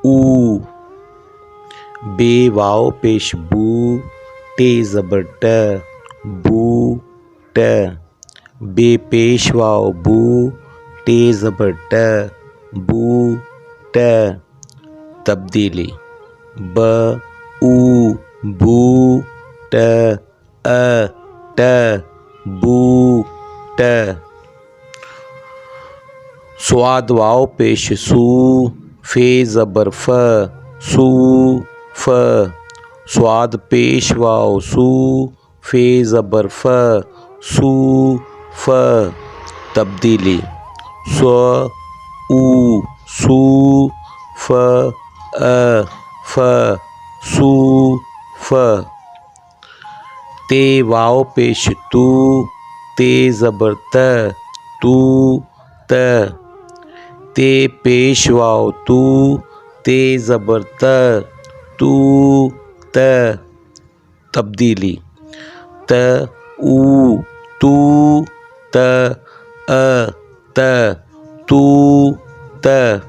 ऊ। बे वाव पेश बू, टे ज़बर ट, बू ट। बे पेश वाव बू, टे ज़बर ट, बू ट। तब्दीली ब ऊ बू ट अ ट बू ट। स्वाद वाव पेश सू, फे ज़बर फ, सू फ। स्वाद पेश वाव सू, फे ज़बर फ, सू फ। तब्दीली स्व ऊ सू फ अ फ, सू फ। ते वाव पेश तू, ते ज़बर त, तू त। ते पेश वाव तू, ते ज़बर त, तू त। तब्दीली त ऊ तू त अ त, तू त।